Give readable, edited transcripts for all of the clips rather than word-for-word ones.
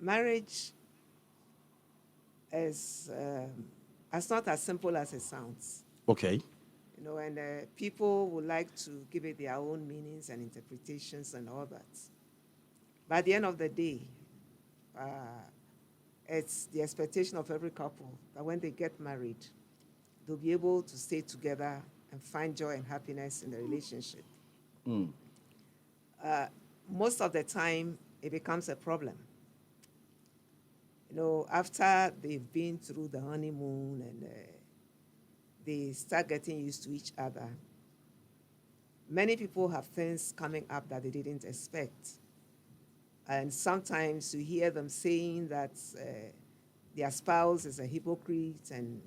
marriage is it's not as simple as it sounds. Okay. And people would like to give it their own meanings and interpretations and all that. But at the end of the day, it's the expectation of every couple that when they get married, they'll be able to stay together and find joy and happiness in the relationship. Most of the time, it becomes a problem. After they've been through the honeymoon and they start getting used to each other, many people have things coming up that they didn't expect. And sometimes you hear them saying that their spouse is a hypocrite and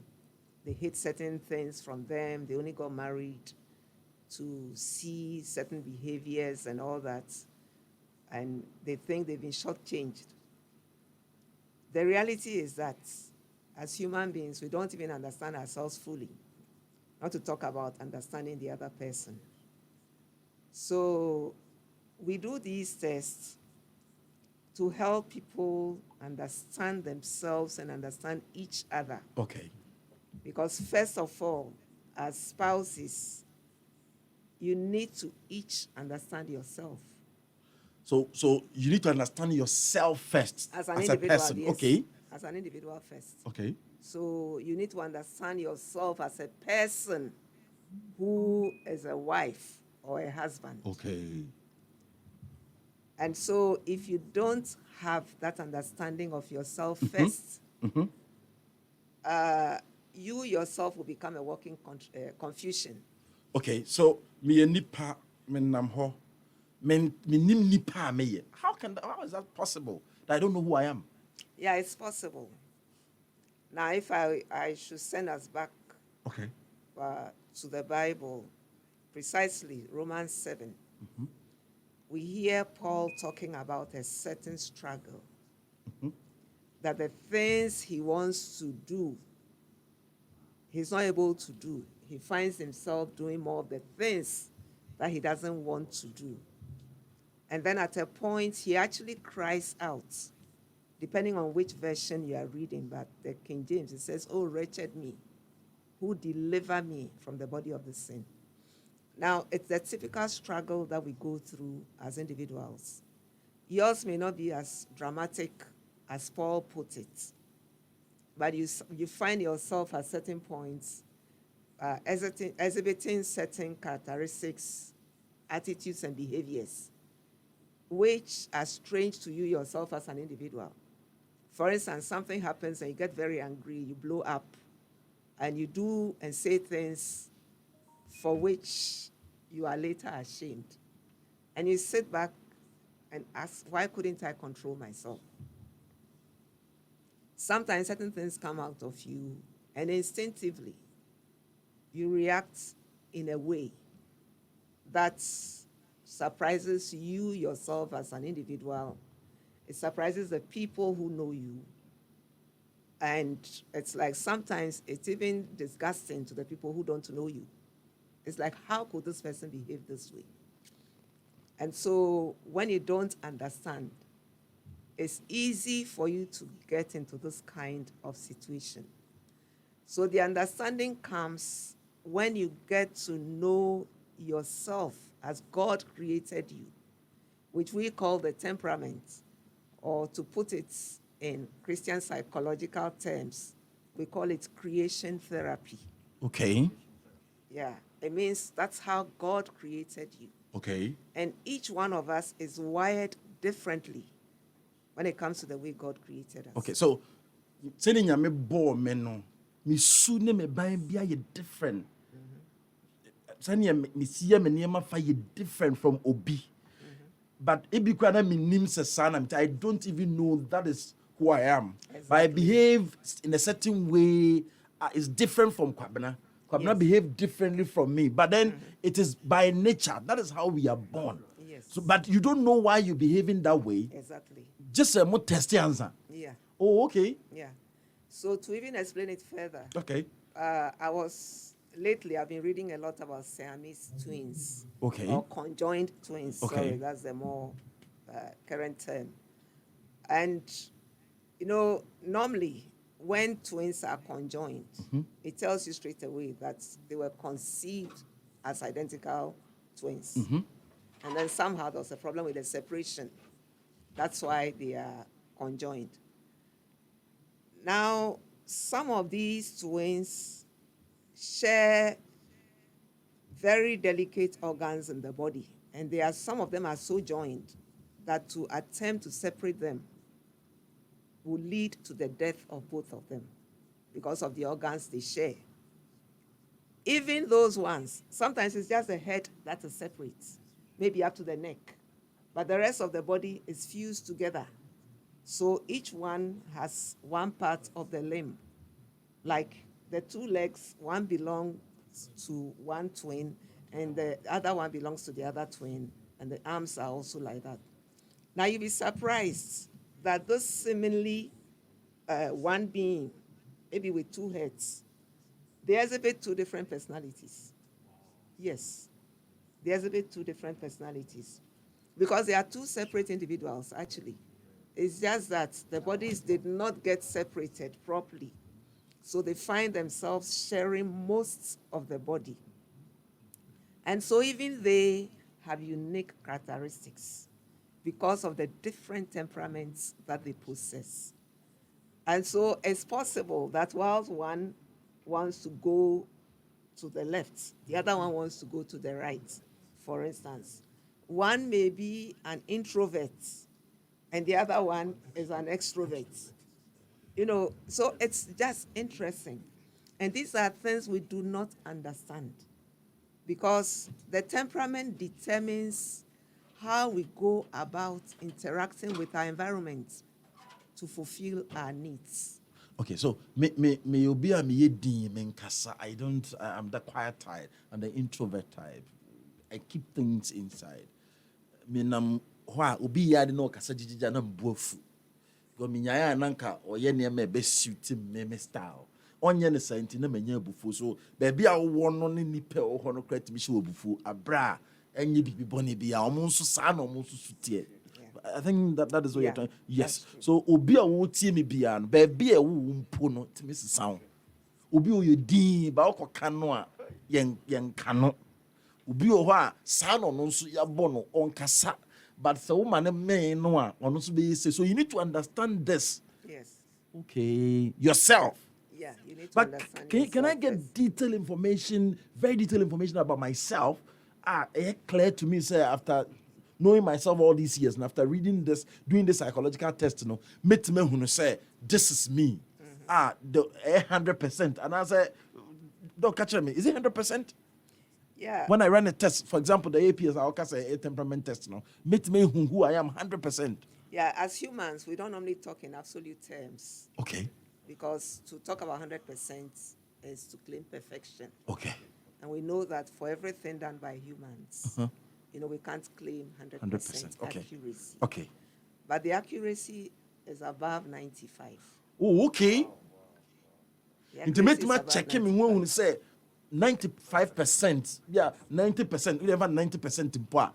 they hate certain things from them. They only got married to see certain behaviors and all that. And they think they've been shortchanged. The reality is that as human beings, we don't even understand ourselves fully, not to talk about understanding the other person. So we do these tests to help people understand themselves and understand each other. Okay. Because first of all, as spouses, you need to each understand yourself. So you need to understand yourself first as a person. Yes, okay. As an individual first. Okay. So you need to understand yourself as a person who is a wife or a husband. Okay. And so if you don't have that understanding of yourself first, you yourself will become a walking confusion. Okay, so me nipa menam ho men nim nipa me. How is that possible? That I don't know who I am. Yeah, it's possible. Now, if I should send us back to the Bible, precisely Romans 7, we hear Paul talking about a certain struggle, that the things he wants to do, he's not able to do. He finds himself doing more of the things that he doesn't want to do. And then at a point, he actually cries out, depending on which version you are reading, but the King James, it says, "Oh, wretched me, who deliver me from the body of the sin." Now, it's the typical struggle that we go through as individuals. Yours may not be as dramatic as Paul put it, but you find yourself at certain points exhibiting certain characteristics, attitudes, and behaviors, which are strange to you yourself as an individual. For instance, something happens and you get very angry, you blow up, and you do and say things for which you are later ashamed. And you sit back and ask, why couldn't I control myself? Sometimes certain things come out of you, and instinctively, you react in a way that surprises you yourself as an individual. It surprises the people who know you. And it's like sometimes it's even disgusting to the people who don't know you. It's like, how could this person behave this way? And so when you don't understand, it's easy for you to get into this kind of situation. So the understanding comes when you get to know yourself as God created you, which we call the temperament, or to put it in Christian psychological terms, we call it creation therapy. Okay. Yeah, it means that's how God created you. Okay. And each one of us is wired differently when it comes to the way God created us. Okay, so saying me bo me no, me su ne me ban bia ye different. Saying me see me niema fa ye different from obi. But if you can me nim se sana, I don't even know that is who I am. Exactly. But I behave in a certain way. It's different from Kwabena. Kwabena behave differently from me. But then it is by nature. That is how we are born. Yes. So, but you don't know why you're behaving that way. Exactly. Just a more testy answer. Yeah. Oh, okay. Yeah. So to even explain it further, Okay. Lately I've been reading a lot about Siamese twins. Okay. Or conjoined twins. Okay. Sorry, that's the more current term. And Normally, when twins are conjoined, it tells you straight away that they were conceived as identical twins. And then somehow there was a problem with the separation. That's why they are conjoined. Now, some of these twins share very delicate organs in the body, and some of them are so joined that to attempt to separate them will lead to the death of both of them because of the organs they share. Even those ones, sometimes it's just the head that is separate, maybe up to the neck, but the rest of the body is fused together. So each one has one part of the limb. Like the two legs, one belongs to one twin, and the other one belongs to the other twin, and the arms are also like that. Now you'll be surprised that this seemingly one being, maybe with two heads, they exhibit two different personalities. Yes, they exhibit two different personalities because they are two separate individuals, actually. It's just that the bodies did not get separated properly. So they find themselves sharing most of the body. And so even they have unique characteristics because of the different temperaments that they possess. And so it's possible that whilst one wants to go to the left, the other one wants to go to the right, for instance. One may be an introvert, and the other one is an extrovert. So it's just interesting. And these are things we do not understand because the temperament determines how we go about interacting with our environment to fulfill our needs. Okay, so me obi a me yedin me nkasa. I'm the quiet type. I'm the introvert type. I keep things inside. Me nam hwa obi yade no kasa jijija na mbofu. Go me nyaya nanka oye ne me be suit me style. Onye ne senti na menya bufu so baby a wo no ne nipa o ho no krat mi hye obufu abra enye bibi bone bia omo nso sa na omo nso sutie. I think that is what you're trying. Yes. So obi a wo tie me bia no baby a wo mpo no timi sound. Obi o yedin ba okoka no a yen kano. Obi o ho a sa no nso ya bo no onkasa. But the woman may know on so you need to understand this. Yes. Okay. Yourself. Yeah, you need to but understand can I get first. detailed information, very detailed information about myself? It clear to me, say, after knowing myself all these years and after reading this, doing the psychological test, met me who say, this is me. The 100%. And I say, don't catch me. Is it 100%? Yeah. When I ran a test, for example, the APS, I'll say a temperament test, meet me who I am 100%. Yeah, as humans, we don't normally talk in absolute terms. Okay. Because to talk about 100% is to claim perfection. Okay. And we know that for everything done by humans, we can't claim 100% Okay. accuracy. Okay. But the accuracy is above 95. Oh, okay. Intimate check him when we say 95%, yeah, 90%, we have 90% in power.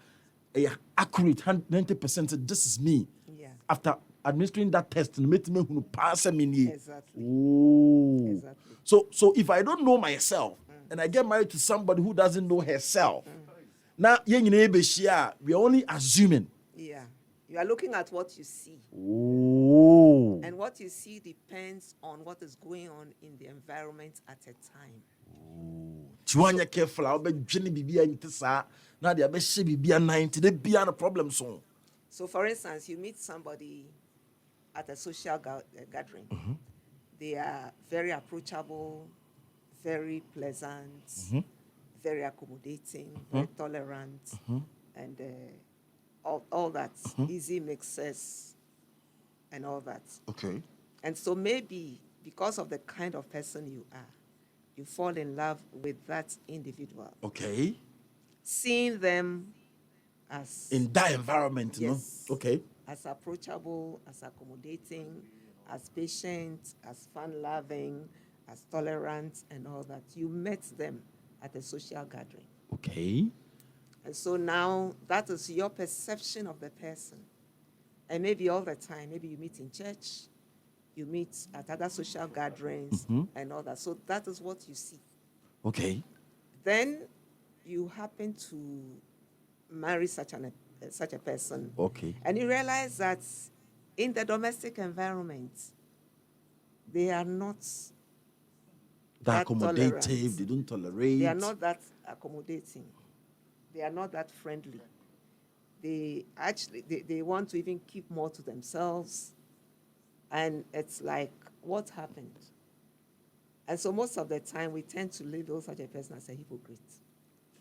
Accurate 90%. This is me. Yeah. After administering that test, make me who pass me. Exactly. Oh. Exactly. So if I don't know myself and I get married to somebody who doesn't know herself, now we are only assuming. Yeah. You are looking at what you see. Oh. And what you see depends on what is going on in the environment at a time. Chiwanya careful, I'll be Jenny Bibia into sa. Now they are Bibia 90, they be on a problem song. So, for instance, you meet somebody at a social gathering. They are very approachable, very pleasant, very accommodating, very tolerant, and all that. Easy mixes and all that. Okay. And so maybe because of the kind of person you are, you fall in love with that individual. Okay. Seeing them as... in that environment, yes, no? Okay. As approachable, as accommodating, as patient, as fun-loving, as tolerant, and all that. You met them at a social gathering. Okay. And so now that is your perception of the person. And maybe all the time, maybe you meet in church, you meet at other social gatherings and all that. So that is what you see. Okay. Then you happen to marry such a person. Okay. And you realize that in the domestic environment, they are not They're that accommodative, tolerant. they don't tolerate. They are not that accommodating. They are not that friendly. They want to even keep more to themselves. And it's like, what happened? And so most of the time, we tend to label such a person as a hypocrite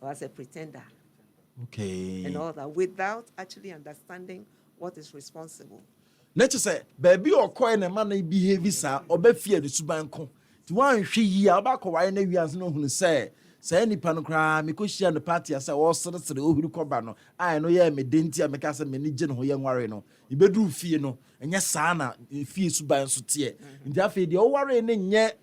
or as a pretender. Okay. And all that, without actually understanding what is responsible. Let's say, baby or coin a man behave sa or be fear the subanko. To one she about why we as no who say any panocra, because she and the party as I was sort of the Uhuru Cobano. I know ya me dinty, I make us a manager who young warrior. You better fear no, and yes, Sana, fear suban sutia. In that feed your warrior yet.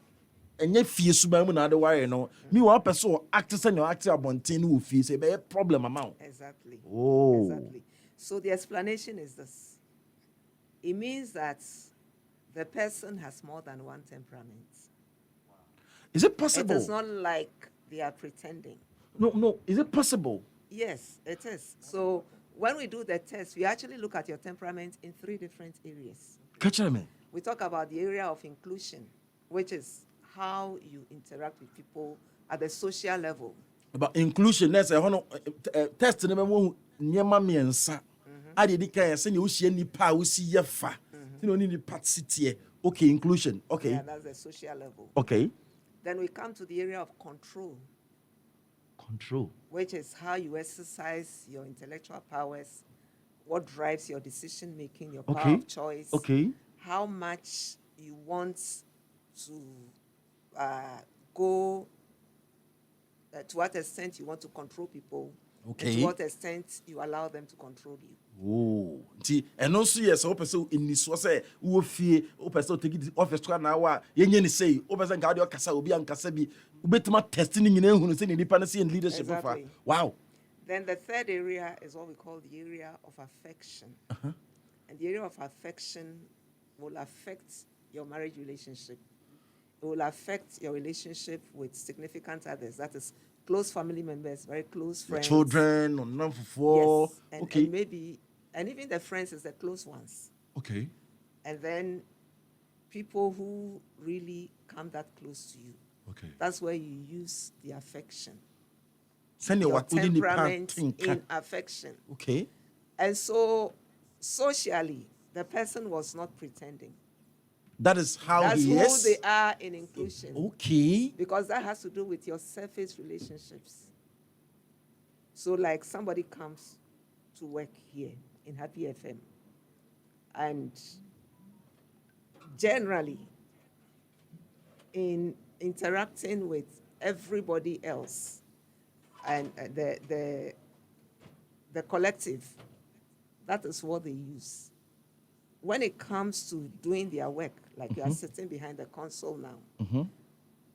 And yet, fear subamu na the warrior no. Me one person actors and your actor bontin who feels a problem amount. Exactly. Oh. Exactly. So the explanation is this. It means that the person has more than one temperament. Is it possible? It is not like they are pretending. No. Is it possible? Yes, it is. So when we do the test, we actually look at your temperament in 3 different areas. Catch me. We talk about the area of inclusion, which is how you interact with people at the social level. About inclusion, that's a test in the nyama miensa. I did kind of send you see any power, see your fa. You don't need part city. Okay, inclusion. Okay. Yeah, that's the social level. Okay. Then we come to the area of control. Control. Which is how you exercise your intellectual powers, what drives your decision making, your power of choice. Okay. How much you want to go, to what extent you want to control people, okay, and to what extent you allow them to control you. Oh, see, and also yes, person in this was a who fear, person take it office to an hour, yen say, person guard your casa will be on Casabi, better testing in who is in independency and leadership. Exactly. Wow. Then the third area is what we call the area of affection. And the area of affection will affect your marriage relationship. It will affect your relationship with significant others. That is close family members, very close friends. Your children, or none for yes. And maybe, and even the friends is the close ones. Okay. And then people who really come that close to you. Okay. That's where you use the affection. Send your temperament in affection. Okay. And so socially, the person was not pretending. That is how That's he who is. they are in inclusion. Okay. Because that has to do with your surface relationships. So like somebody comes to work here in Happy FM, and generally in interacting with everybody else and the collective, that is what they use. When it comes to doing their work, like you are sitting behind the console now,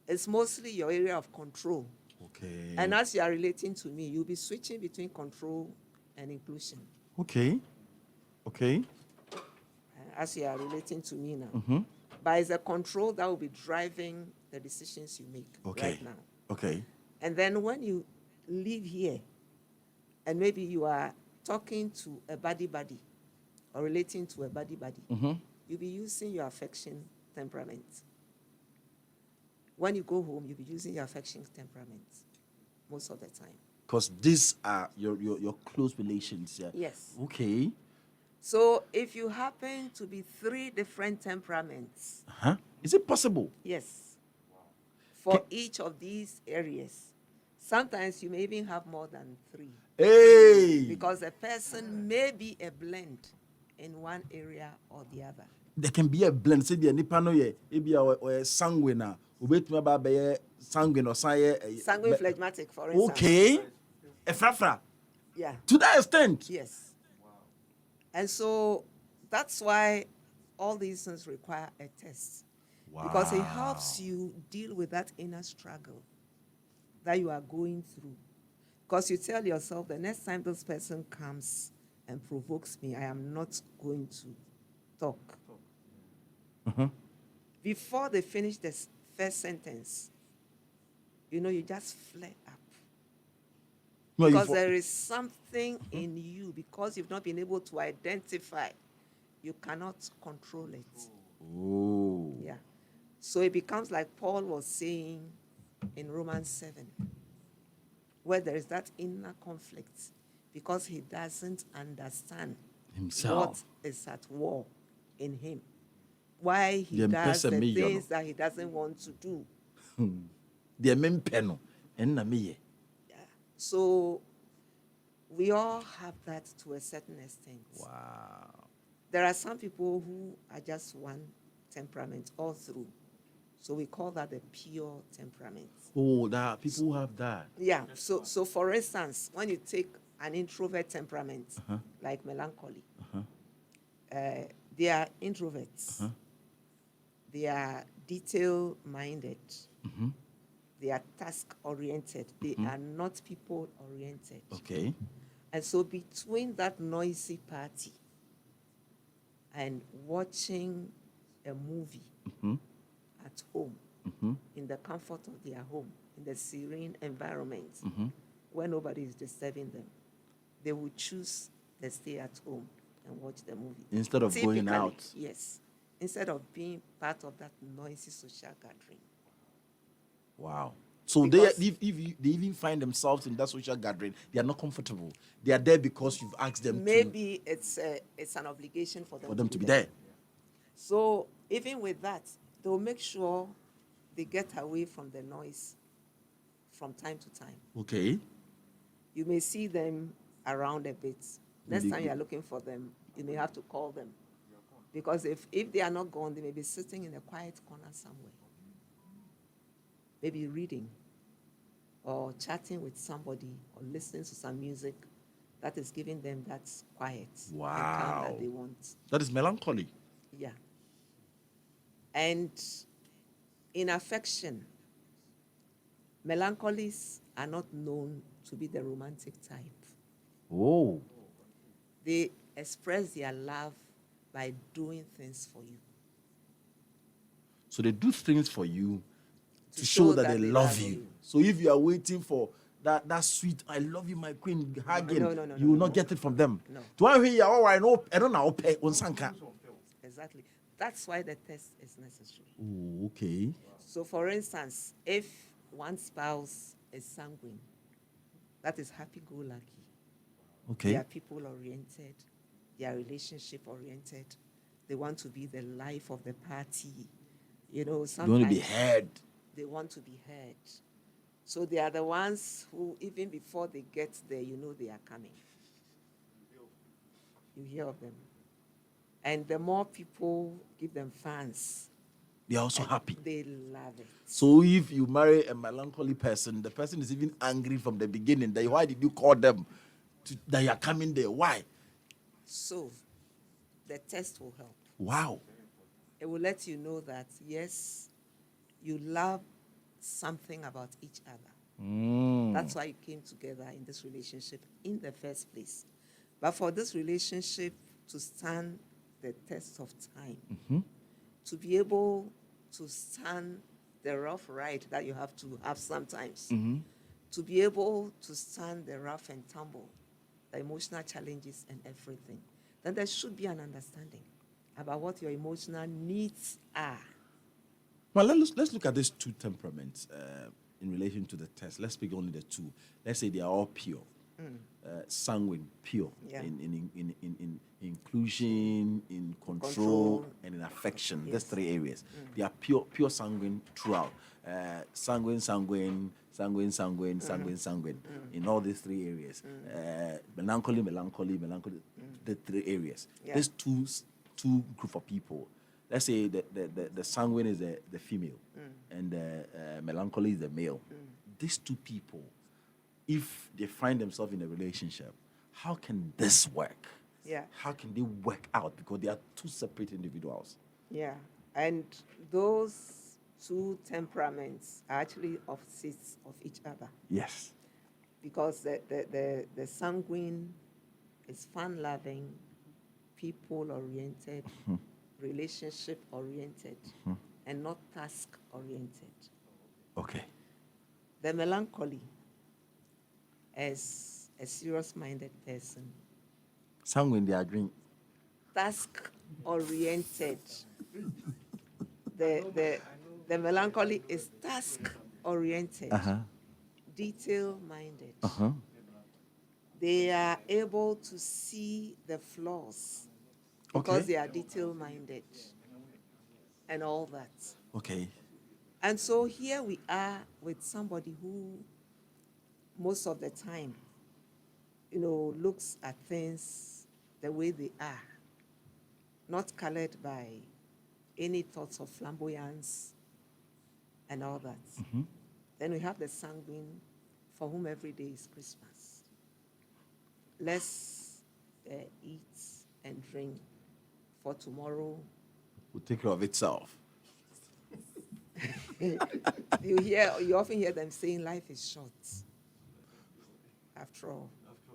it's mostly your area of control. Okay. And as you are relating to me, you'll be switching between control and inclusion. Okay. Okay. As you are relating to me now. But it's a control that will be driving the decisions you make right now. Okay. And then when you leave here, and maybe you are talking to a buddy or relating to a buddy, you'll be using your affection temperament. When you go home, you'll be using your affection temperament most of the time. Because these are your close relations. Yeah. Yes. Okay. So if you happen to be 3 different temperaments. Is it possible? Yes. For each of these areas. Sometimes you may even have more than 3. Hey! Because a person may be a blend in one area or the other. There can be a blend. Say, nipa no ye, maybe a sanguine. Ubetuma ba be sanguine or sanguine phlegmatic, for instance. Okay. A frafra. Yeah. To that extent. Yes. Wow. And so that's why all these things require a test. Wow. Because it helps you deal with that inner struggle that you are going through. Because you tell yourself, the next time this person comes and provokes me, I am not going to talk. before they finish the first sentence, you just flare up. No, Because there is something in you, because you've not been able to identify, you cannot control it. Oh. Yeah. So it becomes like Paul was saying in Romans 7, where there is that inner conflict, because he doesn't understand Himself. what is at war in him. Why he The does the mpesa things that he doesn't want to do. The mempeno and me. Yeah. So we all have that to a certain extent. Wow. There are some people who are just one temperament all through. So we call that the pure temperament. Oh, that people who have that. Yeah. So for instance, when you take an introvert temperament, like melancholy, they are introverts. They are detail-minded. They are task-oriented. They are not people-oriented. Okay. And so between that noisy party and watching a movie at home, in the comfort of their home, in the serene environment, where nobody is disturbing them, they would choose to stay at home and watch the movie. Instead of going out. Yes. Instead of being part of that noisy social gathering. Wow. So Because they even find themselves in that social gathering. They are not comfortable. They are there because you've asked them maybe it's an obligation for them to be there. So even with that, they'll make sure they get away from the noise from time to time. Okay. You may see them around a bit. Next time you're looking for them, you may have to call them. Because if they are not gone, they may be sitting in a quiet corner somewhere. Maybe reading or chatting with somebody or listening to some music that is giving them that quiet and calm that they want. That is melancholy. Yeah. And in affection, melancholies are not known to be the romantic type. Oh. They express their love by doing things for you. So they do things for you to show that they love you. So if you are waiting for that sweet, I love you, my queen, hugging, you will not get it from them. No. Exactly. That's why the test is necessary. Oh, okay. So for instance, if one spouse is sanguine, that is happy-go-lucky. Okay. They are people-oriented. They are relationship-oriented. They want to be the life of the party. Sometimes they want to be heard. They want to be heard. So they are the ones who, even before they get there, they are coming. You hear of them. And the more people give them fans, they are also happy. They love it. So if you marry a melancholy person, the person is even angry from the beginning. Why did you call them that you are coming there? Why? So the test will help. Wow. It will let you know that, yes, you love something about each other. That's why you came together in this relationship in the first place. But for this relationship to stand the test of time, to be able to stand the rough ride that you have to have sometimes, to be able to stand the rough and tumble, the emotional challenges and everything, then there should be an understanding about what your emotional needs are. Well, let's look at these two temperaments in relation to the test. Let's pick only the two. Let's say they are all pure. Sanguine, pure, Yeah. in inclusion, in control, and in affection. Yes. There's three areas. They are pure sanguine throughout. Sanguine, in all these three areas. Melancholy, the three areas. Yeah. There's two group of people. Let's say the sanguine is the female, and the melancholy is the male. These two people, if they find themselves in a relationship, how can this work? Yeah. How can they work out? Because they are two separate individuals. Yeah. And those two temperaments are actually opposites of each other. Yes. Because the sanguine is fun-loving, people-oriented, relationship-oriented. and not task-oriented. Okay. The melancholy is a serious-minded person. Sanguine, they are green. Task-oriented. The melancholy is task-oriented, detail-minded. They are able to see the flaws because they are detail-minded and all that. Okay. And so here we are with somebody who most of the time, looks at things the way they are, not colored by any thoughts of flamboyance and all that. Then we have the sanguine, for whom every day is Christmas. Let's eat and drink, for tomorrow will take care of itself. You often hear them saying life is short. After all,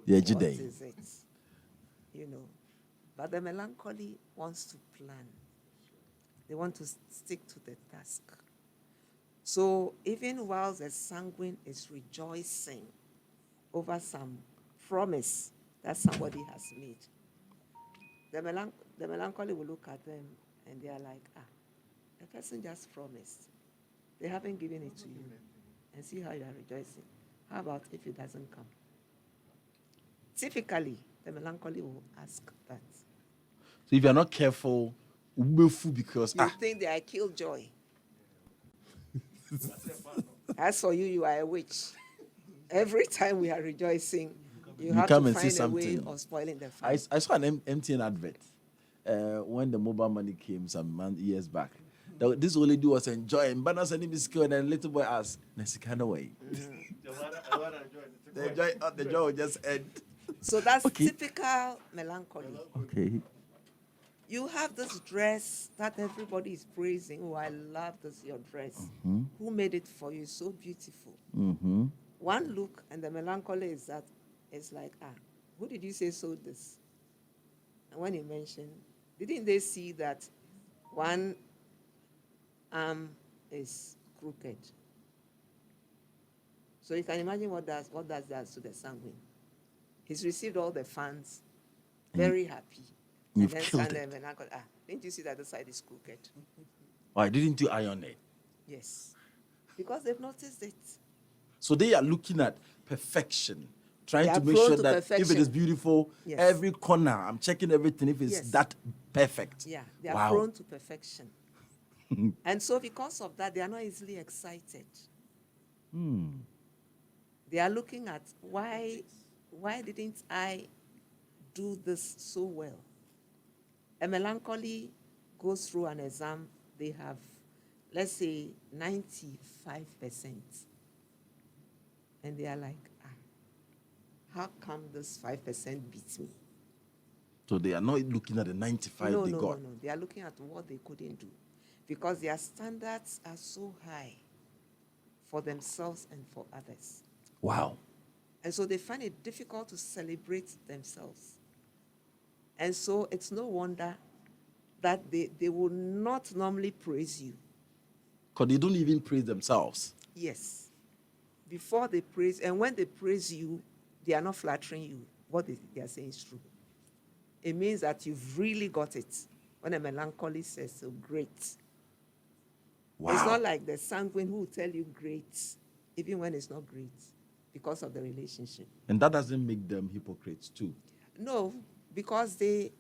what is it? But the melancholy wants to plan. They want to stick to the task. So even while the sanguine is rejoicing over some promise that somebody has made, the melancholy will look at them and they are like, the person just promised. They haven't given it to you. And see how you are rejoicing. How about if it doesn't come? Typically, the melancholy will ask that. So if you're not careful, because you think they are killjoy. As for you, you are a witch. Every time we are rejoicing, you have come to and find say a way something. of spoiling the fun. I saw an MTN advert when the mobile money came some years back. This old lady was enjoying, but not sending me skill, and then little boy asked, "Nesikana way." The joy will just end. So that's typical melancholy. Okay. You have this dress that everybody is praising. Oh, I love this, your dress. Who made it for you? So beautiful. One look and the melancholy is that it's like, who did you say sold this? And when you mentioned, didn't they see that one arm is crooked? So you can imagine what that to the sanguine. He's received all the funds, very happy. You've and killed then it. Didn't you see that the side is crooked? Why didn't you iron it? Yes, because they've noticed it. So they are looking at perfection, trying They to are make prone sure to that if it perfection. is beautiful, Yes. every corner, I'm checking everything if it's that perfect. Yeah, they are prone to perfection. And so because of that, they are not easily excited. They are looking at why didn't I do this so well? A melancholy goes through an exam, they have, let's say, 95%. And they are like, how come this 5% beats me? So they are not looking at the 95 they got. No. They are looking at what they couldn't do. Because their standards are so high for themselves and for others. Wow. And so they find it difficult to celebrate themselves. And so it's no wonder that they will not normally praise you. Because they don't even praise themselves. Yes. Before they praise, and when they praise you, they are not flattering you. What they are saying is true. It means that you've really got it. When a melancholy says so, great. Wow. It's not like the sanguine who will tell you great, even when it's not great, because of the relationship. And that doesn't make them hypocrites too. No, because they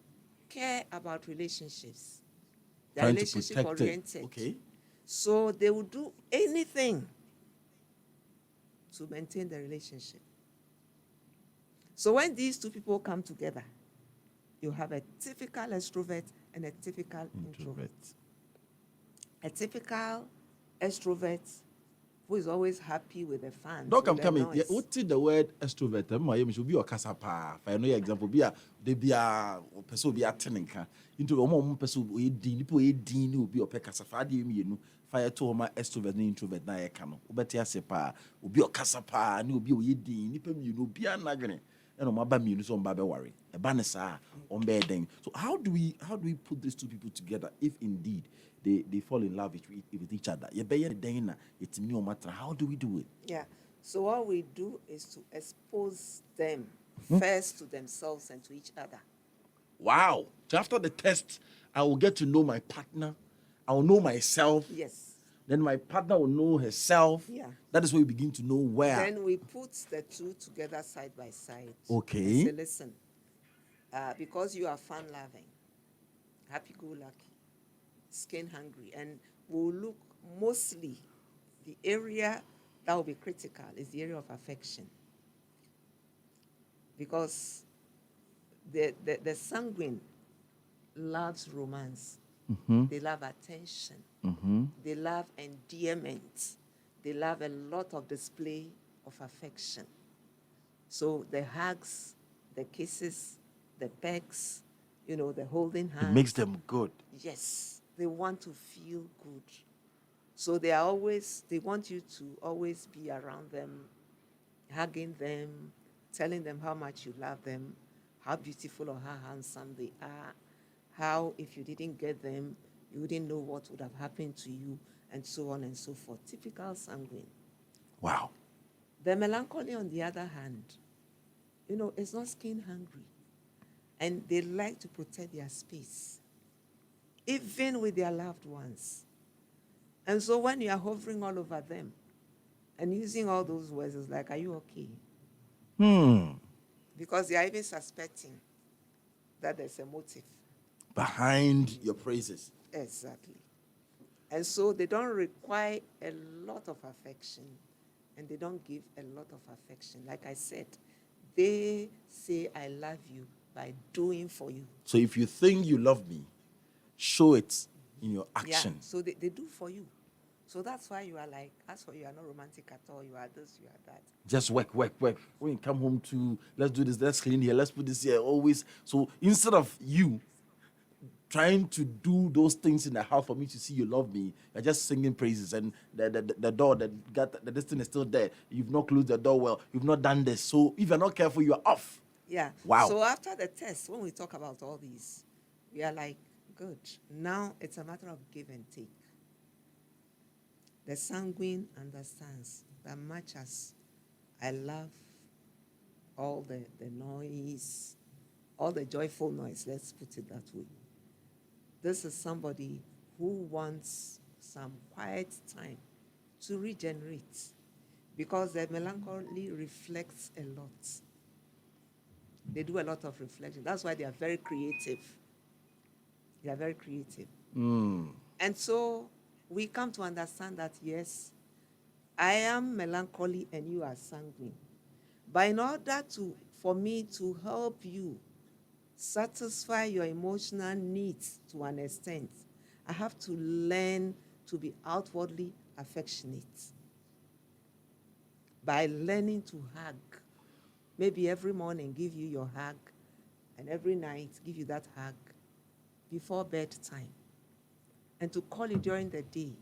care about relationships. They're Trying to relationship protect oriented. it. Okay. So they will do anything to maintain the relationship. So when these two people come together, you have a typical extrovert and a typical introvert. A typical extrovert who is always happy with the fans. Don't come in. What is the word extrovert? I should be a casapa. If I know your example, they be a person be a tenant. Into a moment, person will be a casafa. You know, fire to my extrovert and introvert. Na cano. Ubetia sepa. Ubi a casapa. And you be a dean. You know, be a nagane. and on maba me so on babe worry. A banesa on bedding. So how do we put these two people together if indeed they fall in love with each other? You bear dana, it's no matter. How do we do it? Yeah. So what we do is to expose them first to themselves and to each other. Wow. So after the test, I will get to know my partner. I will know myself. Yes. Then my partner will know herself. Yeah. That is where we begin to know where. Then we put the two together side by side. Okay. And say, listen, because you are fun-loving, happy-go-lucky, skin-hungry, and we'll look mostly the area that will be critical is the area of affection. Because the sanguine loves romance. Mm-hmm. They love attention. Mm-hmm. They love endearment. They love a lot of display of affection. So the hugs, the kisses, the pecks, the holding hands. It makes them good. Yes, they want to feel good. So they want you to always be around them, hugging them, telling them how much you love them, how beautiful or how handsome they are, how if you didn't get them, you wouldn't know what would have happened to you, and so on and so forth. Typical sanguine. Wow. The melancholy, on the other hand, is not skin hungry. And they like to protect their space, even with their loved ones. And so when you are hovering all over them and using all those words, it's like, are you okay? Because they are even suspecting that there's a motive behind your praises. Exactly. And so they don't require a lot of affection, and they don't give a lot of affection. Like I said, they say, I love you by doing for you. So if you think you love me, show it in your action. Yeah, so they do for you. So that's why you are like, as for you are not romantic at all, you are this, you are that. Just work. When you come home to, let's do this, let's clean here, let's put this here, always. So instead of you trying to do those things in the house for me to see you love me, you're just singing praises, and the door that got this thing is still there. You've not closed the door well. You've not done this. So if you're not careful, you are off. Yeah. Wow. So after the test, when we talk about all these, we are like, good. Now it's a matter of give and take. The sanguine understands that much as I love all the noise, all the joyful noise, let's put it that way. This is somebody who wants some quiet time to regenerate, because the melancholy reflects a lot. They do a lot of reflection. That's why they are very creative. They are very creative. And so we come to understand that, yes, I am melancholy and you are sanguine. But in order for me to help you satisfy your emotional needs to an extent, I have to learn to be outwardly affectionate by learning to hug. Maybe every morning give you your hug, and every night give you that hug before bedtime, and to call you during the day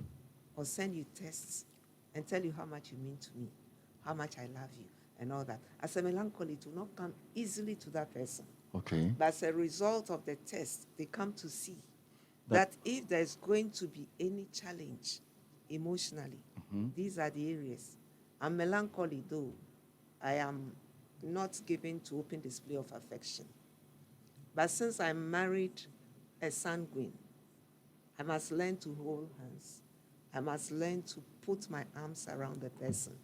or send you texts and tell you how much you mean to me, how much I love you, and all that. As a melancholy, it will not come easily to that person. Okay. But as a result of the test, they come to see that if there's going to be any challenge emotionally, these are the areas. I'm melancholy, though I am not given to open display of affection. But since I married a sanguine, I must learn to hold hands. I must learn to put my arms around the person.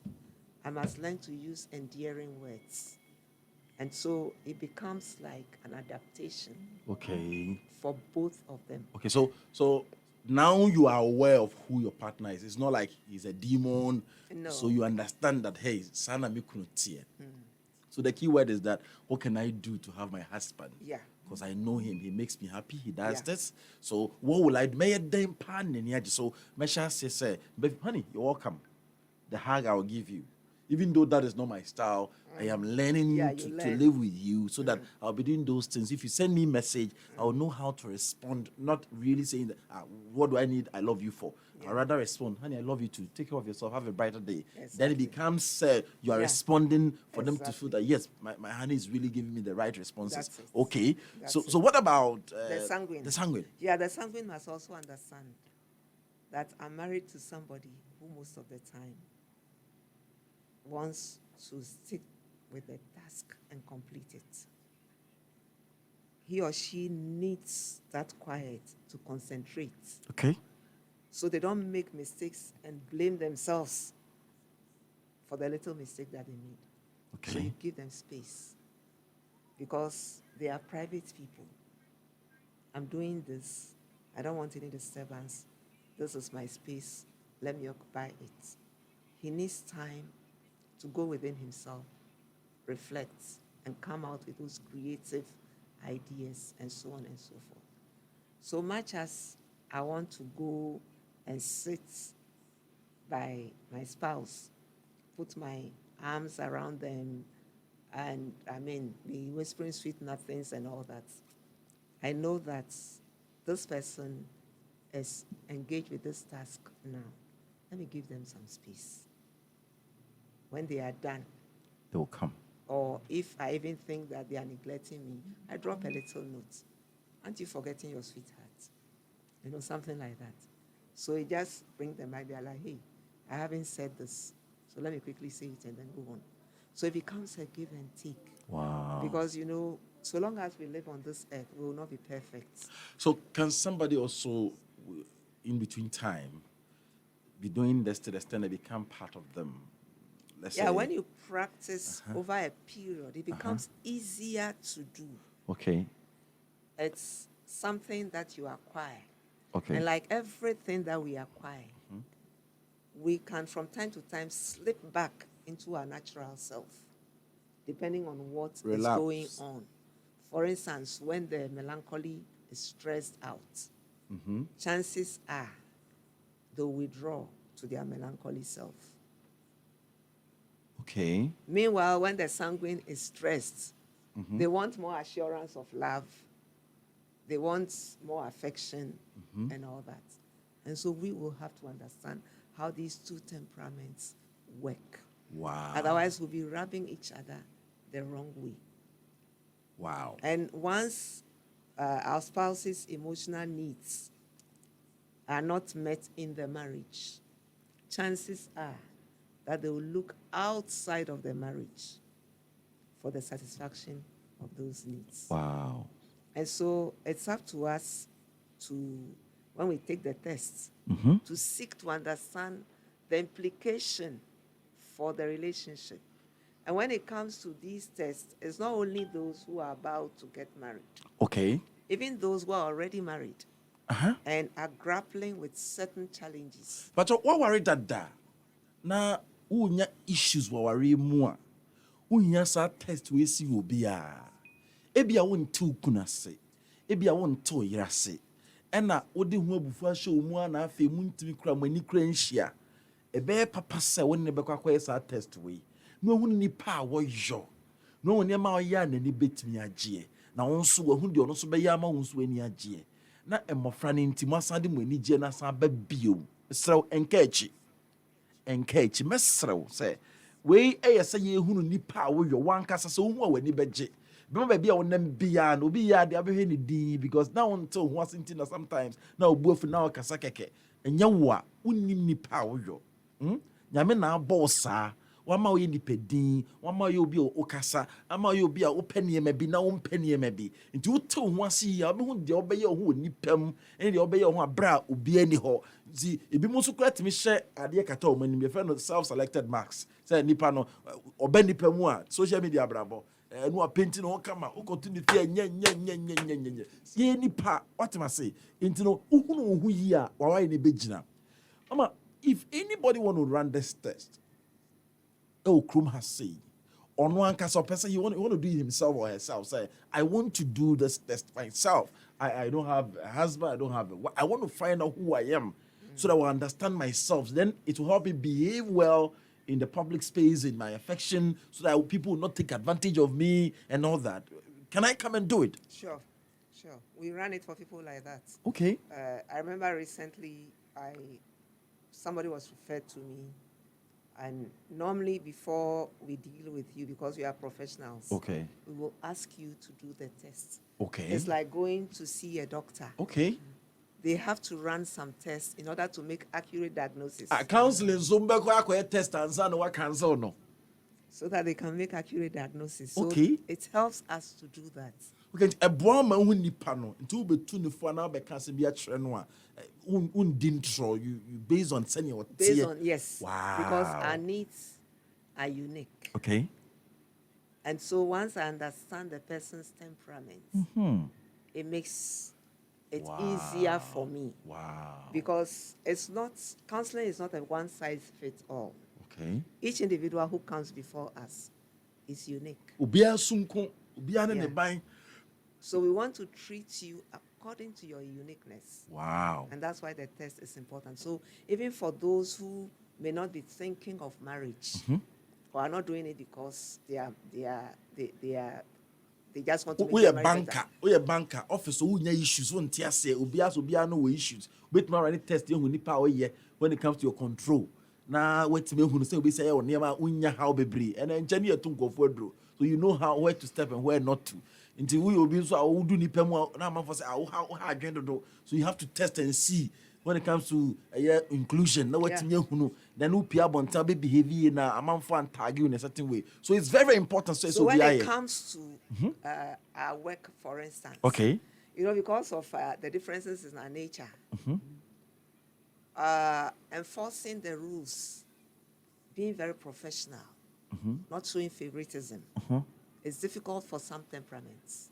I must learn to use endearing words. And so it becomes like an adaptation. Okay. For both of them. Okay, so now you are aware of who your partner is. It's not like he's a demon. No. So you understand that, hey, sana mi kunutie. So the key word is that, what can I do to have my husband? Yeah. Because I know him. He makes me happy. He does Yeah. this. So what will I do? So Mesha say, honey, you're welcome. The hug I will give you. even though that is not my style, I am learning to live with you so that I'll be doing those things. If you send me a message, I'll know how to respond, not really saying that, what do I need, I love you for. I'd rather respond, honey, I love you too. Take care of yourself. Have a brighter day. Exactly. Then it becomes you are responding for them to feel that, yes, my honey is really giving me the right responses. Okay. So what about the sanguine? The sanguine. Yeah, the sanguine must also understand that I'm married to somebody who most of the time wants to stick with the task and complete it. He or she needs that quiet to concentrate. Okay. So they don't make mistakes and blame themselves for the little mistake that they made. Okay. So you give them space because they are private people. I'm doing this. I don't want any disturbance. This is my space. Let me occupy it. He needs time to go within himself, reflect, and come out with those creative ideas and so on and so forth. So much as I want to go and sit by my spouse, put my arms around them, and be whispering sweet nothings and all that, I know that this person is engaged with this task now. Let me give them some space. When they are done, they will come. Or if I even think that they are neglecting me, I drop a little note. Aren't you forgetting your sweetheart? Something like that. So it just brings them back. They're like, hey, I haven't said this, so let me quickly say it and then go on. So it becomes a give and take. Wow. Because, so long as we live on this earth, we will not be perfect. So can somebody also, in between time, be doing this to the extent they become part of them? Let's say, when you practice over a period, it becomes easier to do. Okay. It's something that you acquire. Okay. And like everything that we acquire, we can from time to time slip back into our natural self, depending on what is going on. For instance, when the melancholy is stressed out, chances are they'll withdraw to their melancholy self. Okay. Meanwhile, when the sanguine is stressed, they want more assurance of love. They want more affection and all that. And so we will have to understand how these two temperaments work. Wow. Otherwise, we'll be rubbing each other the wrong way. Wow. And once our spouse's emotional needs are not met in the marriage, chances are that they will look outside of the marriage for the satisfaction of those needs. Wow. And so it's up to us to, when we take the test, to seek to understand the implication for the relationship. And when it comes to these tests, it's not only those who are about to get married. Okay. Even those who are already married and are grappling with certain challenges. But what worried that na unya issues wa worry more. Unya sa test we see will be ebia wonto kunase. Ebia wonto yerase. Ena wode hu abufu ahye omu ana afa mu ntimi kura mani kura nhia. Ebe papa se wonne bekwa kwa sa test we. No hu nipa wo yo. No wonne ma oya na ni betimi agye. Na wonso wo hu de ono so be ya ma wonso ani agye. Na emofra ne ntimo asade mu ani gye na sa ba bio. Srew enkechi mesrew say we eyese ye hunu nipa wo yo wankasa se wo hu awani begye. Remember be a wonam bia no be ya de abehwe ni din because now until who asinti na sometimes na obuafu na okasa keke enya wo a unnim nipa wo yo nyame na abosa wama wo yinipedin wama yo bi okasa ama yo bi a opanie mabi na wo mpanie mabi nti wo te ho ase ya obehu de obeye ho nipam ene de obeye ho abra obi ani ho zi ebi mo so kra timi hye ade kata o manim ye friend no self selected marks say nipa no oba nipa mu a social media brabo no a painting on kama o continue fear nya ye nipa what am I say nti no uhunu hu yi a wa ne begina mama if anybody want to run this test Krum has said on one case of person he want to do it himself or herself say I want to do this test myself. I don't have a husband, I don't have a I want to find out who I am so that I will understand myself. Then it will help me behave well in the public space, in my affection, so that people will not take advantage of me and all that. Can I come and do it? Sure. We run it for people like that. Okay. I remember recently, somebody was referred to me, and normally before we deal with you, because we are professionals, Okay. we will ask you to do the test. Okay. It's like going to see a doctor. Okay. They have to run some tests in order to make accurate diagnosis. Counseling Zumba test and son what cancel no. So that they can make accurate diagnosis. So Okay. it helps us to do that. Okay, a boy man who nipa no until be tune for now be can be a trend intro you based on senior based on yes. Wow. Because our needs are unique. Okay. And so once I understand the person's temperament, it makes it easier for me. Wow. Because counseling is not a one size fits all. Okay. Each individual who comes before us is unique. So we want to treat you according to your uniqueness. Wow. And that's why the test is important. So even for those who may not be thinking of marriage or are not doing it because they just want to make we a marriage banker. We a banker. Office who nya issues won tia say obi no issues. Wait ma run test you nipa we when it comes to your control. Na wait me hu say obi say o niam unya how bebre. And engineer to go for dro. So you know how where to step and where not to. Until we will be so I will do nipa mu na man for say how agenda do. So you have to test and see when it comes to inclusion. Now what me hu no then who pia bonta be behavior na man for and tag you in a certain way. So it's very important so when it comes to our work, for instance. Okay. You know, because of the differences in our nature, enforcing the rules, being very professional, not showing favoritism, is difficult for some temperaments.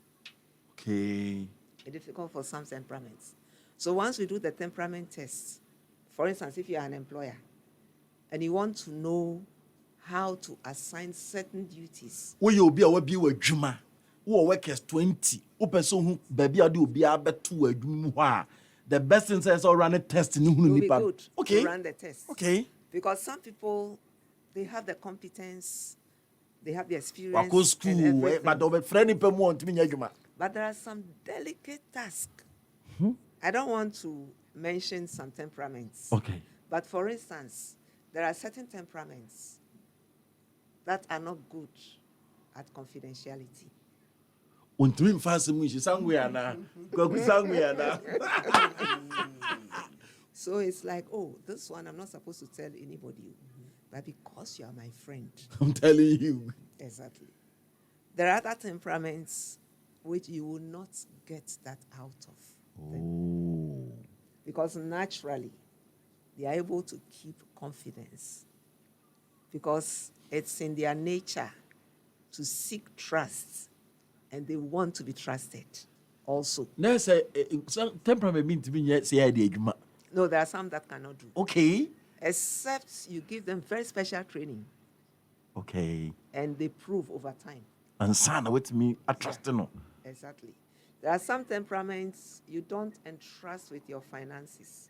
Okay. It's difficult for some temperaments. So once we do the temperament test, for instance, if you are an employer and you want to know how to assign certain duties. Where you be adwuma. Who work as 20. Who person who baby adu obi abeto adwuma. The best thing is all run a test in It will be good okay. to run the test. Okay. Because some people, they have the competence, they have the experience. Wako school, But there are some delicate tasks. I don't want to mention some temperaments. Okay. But for instance, there are certain temperaments that are not good at confidentiality. So it's like, oh, this one I'm not supposed to tell anybody. But because you are my friend. I'm telling you. Exactly. There are other temperaments which you will not get that out of them. Because naturally, they are able to keep confidence. Because it's in their nature to seek trust, and they want to be trusted also. No, temperament means to be say idea. No, there are some that cannot do. Okay. Except you give them very special training. Okay. And they prove over time. And son, with me, I trust no. Exactly. There are some temperaments you don't entrust with your finances.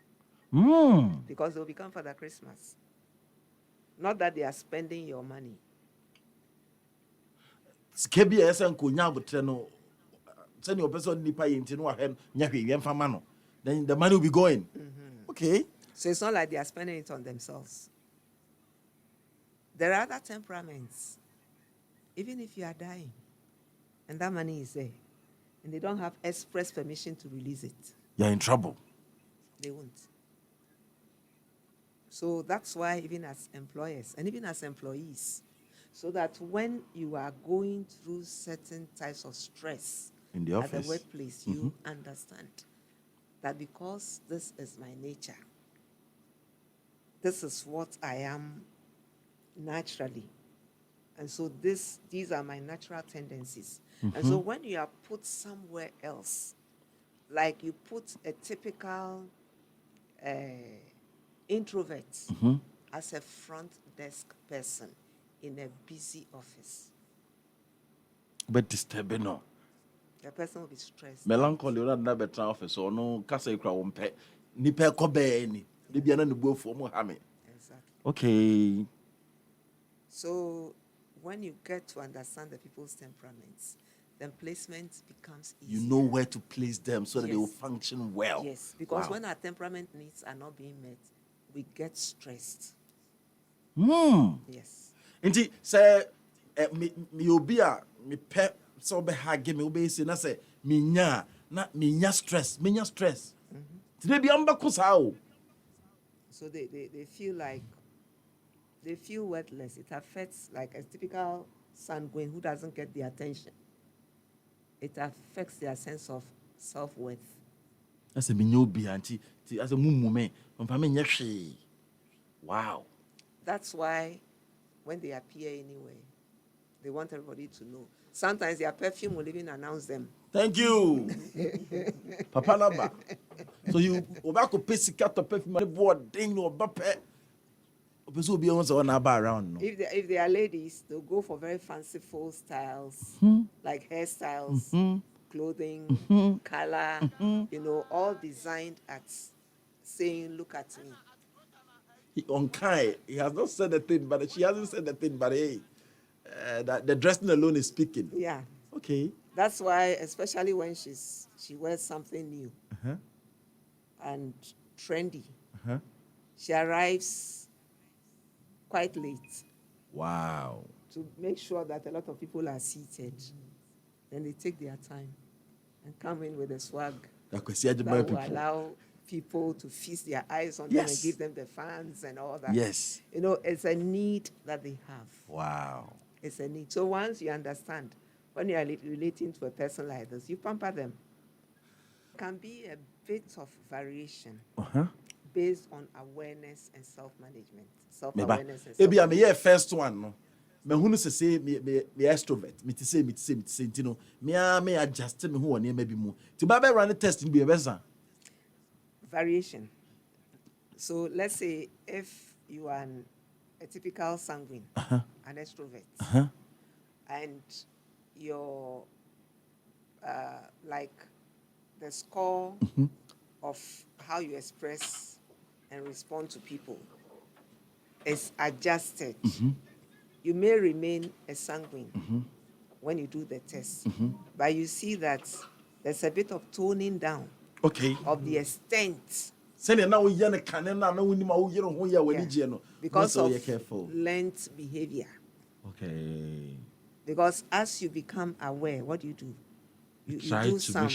Because they'll become Father Christmas. Not that they are spending your money. KBS and Kunyabuteno, send your person nipa into hen, famano. Then the money will be going. Okay. So it's not like they are spending it on themselves. There are other temperaments. Even if you are dying, and that money is there, and they don't have express permission to release it. You're in trouble. They won't. So that's why even as employers, and even as employees, so that when you are going through certain types of stress in the office, at the workplace, you understand that because this is my nature, this is what I am naturally. And so these are my natural tendencies. And so when you are put somewhere else, like you put a typical introvert as a front desk person in a busy office. But disturbing no. The person will be stressed. Melancholy or not better office or no kasa ikra wompe. Ni pe ko be ni. De bia na ne buofu mo ha me. Exactly. Okay. So when you get to understand the people's temperaments, then placement becomes easier. You know where to place them so that they will Yes. function well. Yes, because Wow. when our temperament needs are not being met, we get stressed. Yes. Nti say me obi a me pe so be hage me obi say na say me nya stress. Today be am bako sa o. So they feel like they feel worthless. It affects like a typical sanguine who doesn't get the attention. It affects their sense of self-worth. That's a me nya obi anti as a mumu me. Mpa me nya hwe. Wow. That's why when they appear anywhere, they want everybody to know. Sometimes their perfume will even announce them. Thank you. Papa number. So you obako pesika to perfume the board ding no bape. Opeso be on so na ba around no. If they are ladies, they'll go for very fanciful styles, like hairstyles, clothing, color, all designed at saying, look at me. He has not said a thing, but she hasn't said a thing, but hey, that the dressing alone is speaking. Yeah. Okay. That's why, especially when she wears something new and trendy, she arrives quite late. Wow. To make sure that a lot of people are seated. Then they take their time and come in with a swag that will allow people to feast their eyes on them and give them the fans and all that. Yes. It's a need that they have. Wow. It's a need. So once you understand, when you are relating to a person like this, you pamper them. It can be a bit of variation based on awareness and self-management. Self-awareness and self-management. Maybe I'm first one, no? Me who say me extrovert. Me to say me adjust me who on maybe more. To be run a test in be a better. Variation. So let's say if you are a typical sanguine, an extrovert, and your like the score of how you express and respond to people is adjusted. You may remain a sanguine when you do the test, but you see that there's a bit of toning down of the extent. Because of learned behavior. Okay. Because as you become aware, what do? You do some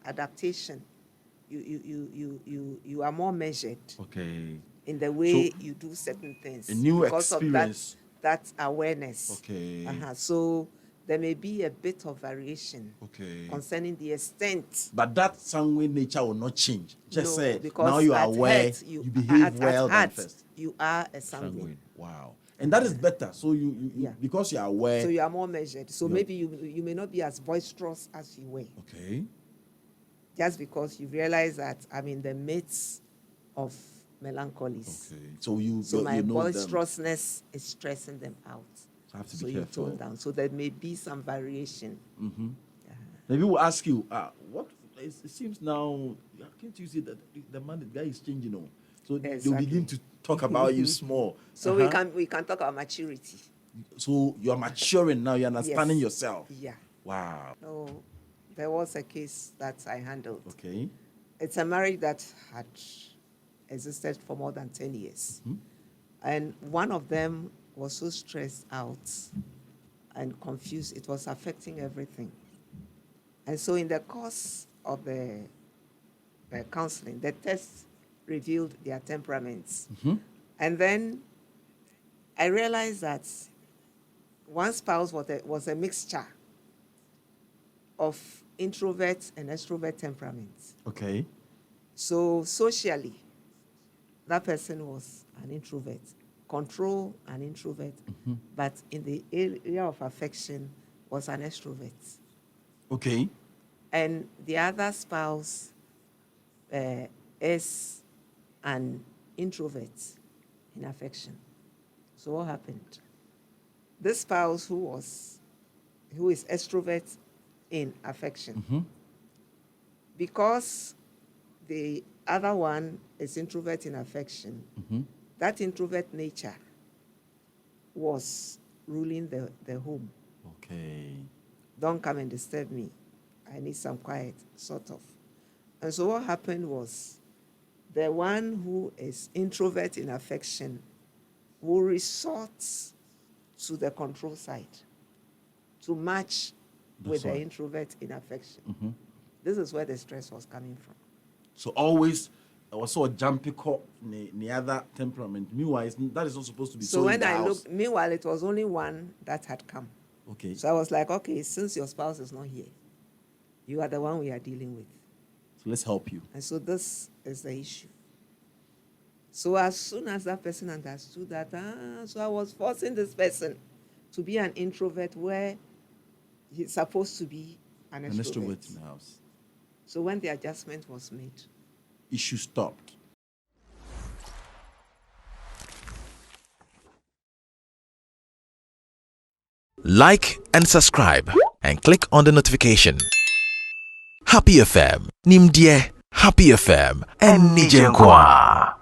adaptation. You are more measured. Okay. In the way you do certain things. A new because experience. Of that awareness. Okay. So there may be a bit of variation concerning the extent. But that sanguine nature will not change. Just say, because now you are aware, you behave well than first. You are a sanguine. Wow. And that is better. So you because you are aware. So you are more measured. So maybe you may not be as boisterous as you were. Okay. Just because you realize that I'm in the midst of melancholies. Okay. So my boisterousness is stressing them out. So I have to be careful. You tone down. So there may be some variation. Maybe we'll ask you, what it seems now, can't you see that the guy is changing on? So they'll begin to talk about you small. So we can talk about maturity. So you're maturing now, you're understanding yourself. Yeah. Wow. No, there was a case that I handled. Okay. It's a marriage that had existed for more than 10 years. And one of them was so stressed out and confused, it was affecting everything. And so in the course of the counseling, the test revealed their temperaments. And then I realized that one spouse was a mixture of introvert and extrovert temperaments. Okay. So socially, that person was an introvert. Control, an introvert. But in the area of affection, was an extrovert. Okay. And the other spouse is an introvert in affection. So what happened? This spouse who is extrovert in affection, because the other one is introvert in affection, that introvert nature was ruling the home. Okay. Don't come and disturb me. I need some quiet, sort of. And so what happened was the one who is introvert in affection will resort to the control side to match with the introvert in affection. Mm-hmm. This is where the stress was coming from. So always, I was so jumpy cop the other temperament. Meanwhile, that is not supposed to be so. So when I looked, meanwhile, it was only one that had come. Okay. So I was like, okay, since your spouse is not here, you are the one we are dealing with. So let's help you. And so this is the issue. So as soon as that person understood that, so I was forcing this person to be an introvert where he's supposed to be an extrovert in the house. So when the adjustment was made, issue stopped. Like and subscribe and click on the notification. Happy FM, Nimdie, Happy FM, and Nijenkwa.